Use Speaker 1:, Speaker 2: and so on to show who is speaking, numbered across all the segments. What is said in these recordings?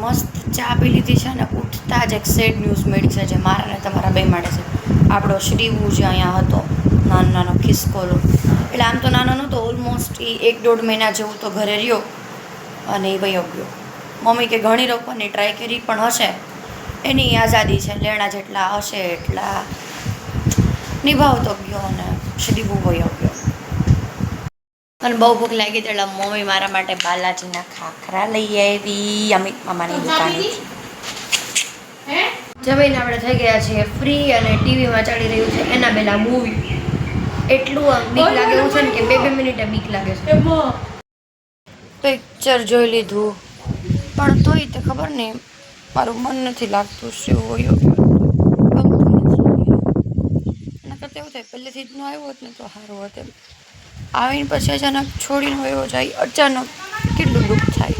Speaker 1: મસ્ત ચા પી લીધી છે અને ઉઠતા જ એક સેડ ન્યૂઝ મળી છે જે મારા ને તમારા બે માટે છે. આપણો શ્રીવું જે અહીંયા હતો નાનો નાનો ખિસકોલો, એટલે આમ તો નાનો નહોતો, ઓલમોસ્ટ એ 1-1.5 મહિના જેવું તો ઘરે રહ્યો અને એ વયો ગયો. મમ્મી કે ઘણી રોકવાની ટ્રાય કરી પણ હશે, એની આઝાદી છે, લેણા જેટલા હશે એટલા નિભાવતો ગયો અને શ્રીવું વયો ગયો. અને બહુ ભૂખ લાગી એટલે મમ્મી મારા માટે બાલાજીના ખાખરા લઈ આવી અમિત મામાની દુકાનેથી. જમીને આપણે થઈ ગયા છીએ ફ્રી અને ટીવીમાં ચાલી રહ્યું છે એનાબેલા મૂવી. એટલું બીક લાગે એવું છે ને કે 2-2 મિનિટે બીક લાગે છે. પિક્ચર જોઈ લીધું પણ તોય તે ખબર નહીં મારું મન નથી લાગતું શું હોય ગમતું નથી. એના કરતાં એવું થાય પહેલેથી જ ન આવ્યો હોત ને તો સારું હોત એમ. આવીને પછી અચાનક છોડીને વયો જાય, અચાનક કેટલું દુઃખ થાય.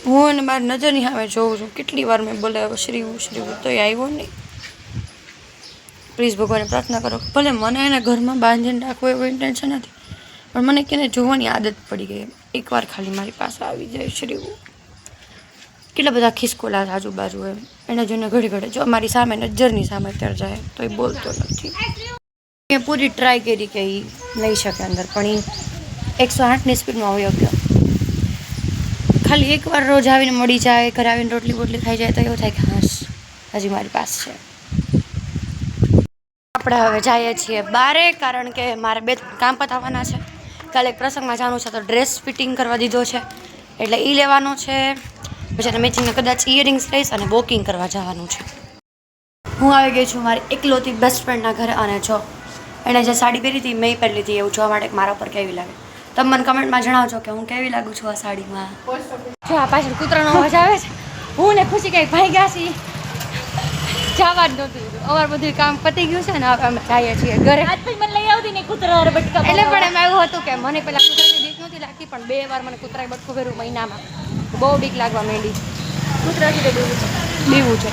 Speaker 1: હું અને મારી નજરની સામે જોઉં છું, કેટલી વાર મેં બોલાવ્યો શ્રીવું તોય આવ્યો નહીં. પ્લીઝ ભગવાનને પ્રાર્થના કરો ભલે મને એના ઘરમાં બાંધીને રાખવો એવું ઇન્ટેન્શન નથી, પણ મને કેને જોવાની આદત પડી ગઈ. એકવાર ખાલી મારી પાસે આવી જાય શ્રીવું. કેટલા બધા ખિસકોલા આજુબાજુ એમ, એને જોઈને ઘડી ઘડે જો મારી સામે નજરની સામે અત્યારે જાય તો એ બોલતો નથી. મેં પૂરી ટ્રાય કરી કે એ લઈ શકે અંદર, પણ એ 108ની સ્પીડમાં વયો ગયો. ખાલી એકવાર રોજ આવીને મળી જાય, ઘરે આવીને રોટલી બોટલી ખાઈ જાય તો એવું થાય કે હાશ હજી મારી પાસે છે. આપણે હવે જઈએ છીએ બારે, કારણ કે મારે 2 કામ પતાવવાના છે. કાલે એક પ્રસંગમાં જવાનું છે તો ડ્રેસ ફિટિંગ કરવા દીધો છે એટલે એ લેવાનો છે. પછી મેચિંગને કદાચ ઇયરિંગ્સ લઈશ અને વોકિંગ કરવા જવાનું છે. હું આવી ગઈ છું મારી એકલોતી બેસ્ટ ફ્રેન્ડના ઘરે અને જો એણે જે સાડી પહેરી હતી મેં પહેરી લીધી, એવું જોવા માટે મારા ઉપર કેવી લાગે તમે મને કમેન્ટમાં જણાવજો કે હું કેવી લાગુ છું આ સાડીમાં. જો આ પાછળ કૂતરાનો અવાજ આવે છે, હું ને ખુશી કંઈક ભાઈ ગયા છીએ, જવા જ નહોતું. અમાર બધું કામ પતી ગયું છે ને હવે અમે જઈએ છીએ ઘરે.
Speaker 2: મને લઈ આવતી ને કૂતરા બટકા,
Speaker 1: એટલે પણ એમાં એવું હતું કે મને પેલા કૂતરાની બીક નહોતી લાગતી, પણ 2 વાર મને કૂતરાએ બટકું ભર્યું મહિનામાં, બહુ બીક લાગવા માંડી. કૂતરાથી તો બીવું છે.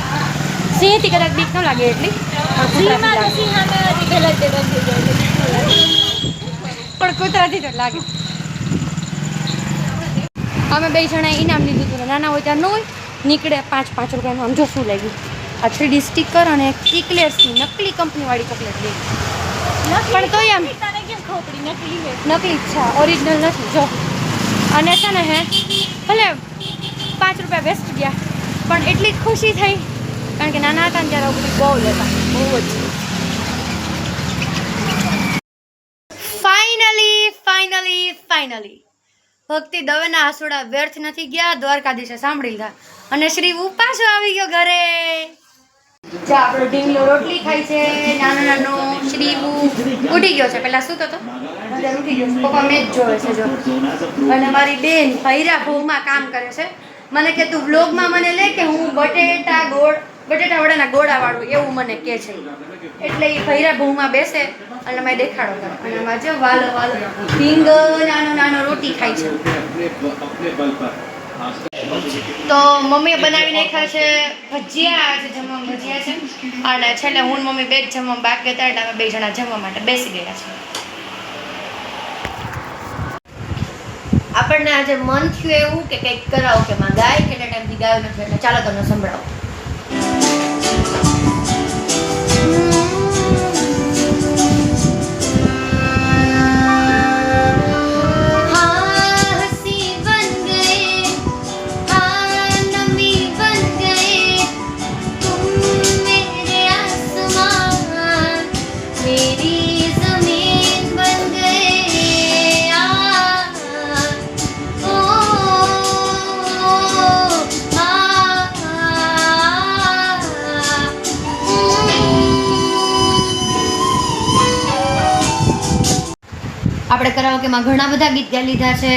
Speaker 1: સિંહથી કદાચ બીક ન લાગે એટલી, પણ કૂતરાથી તો લાગે. અમે 2 જણાએ ઇનામ લીધું હતું, નાના હોય ત્યાં ન હોય નીકળે 5-5 રૂપિયાનું. આમ જો શું લાગ્યું, આ 3D સ્ટીકર અને કિકલેર્સની નકલી કંપનીવાળી ચોકલેટ લઈ. પણ તોય આમ નકલી છે, ઓરિજિનલ નથી જો. અને છે ને હે ભલે 5 રૂપિયા વેસ્ટ ગયા પણ એટલી જ ખુશી થઈ, કારણ કે નાના હતા ને ત્યારે બધું બહુ લેતા, બહુ જ. ફાઇનલી ભક્તિ દવેના આસુડા વ્યર્થ નથી ગયા, દ્વારકાધીશે સાંભળી લીધા અને શ્રીવું પાછો આવી ગયો ઘરે. જે આપણો ઢીંગલો રોટલી ખાય છે, નાનો શ્રીવું ઉઠી ગયો છે. પેલા સૂતો હતો અત્યારે ઉઠી ગયો છે. પપ્પા મેચ જોવે છે જો. અને મારી બેન ભૈરા ભૂમાં કામ કરે છે. મને કે તું વ્લોગમાં મને લે કે હું બટેટા વડાના ગોળા વાળું એવું મને કે છે. એટલે એ ભૈરા ભૂમાં બેસે અને મેં દેખાડો કરે અને એમાં જો વાલો ઢીંગો નાનો રોટી ખાય છે. તો મમ્મીએ બનાવી નાખ્યા છે ભજીયા, આજે જમવા ભજીયા છે અને છેલ્લે હું મમ્મી 2 જ જમવા બાકી હતા એટલે અમે 2 જણા જમવા માટે બેસી ગયા છે. આપણને આજે મન થયું એવું કે કંઈક કરાવો કે માં ગાય, કેટલા ટાઈમથી ગાયો નથી એટલે ચાલો તમને સંભળાવો. આપણે કરાઓકેમાં ઘણા બધા ગીત ગાઈ લીધા છે,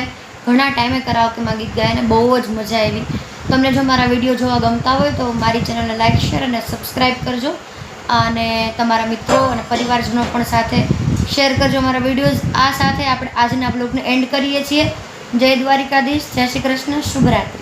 Speaker 1: ઘણા ટાઈમે કરાઓકેમાં ગીત ગાઈને બહુ જ મજા આવી. તમને જો મારા વિડીયો જોવા ગમતા હોય તો મારી ચેનલને લાઈક, શેર અને સબસ્ક્રાઈબ કરજો અને તમારા મિત્રો અને પરિવારજનો પણ સાથે શેર કરજો મારા વિડીયોઝ. આ સાથે આપણે આજના બ્લોગને એન્ડ કરીએ છીએ. જય દ્વારિકાધીશ, જય શ્રી કૃષ્ણ, શુભરાત્રિ.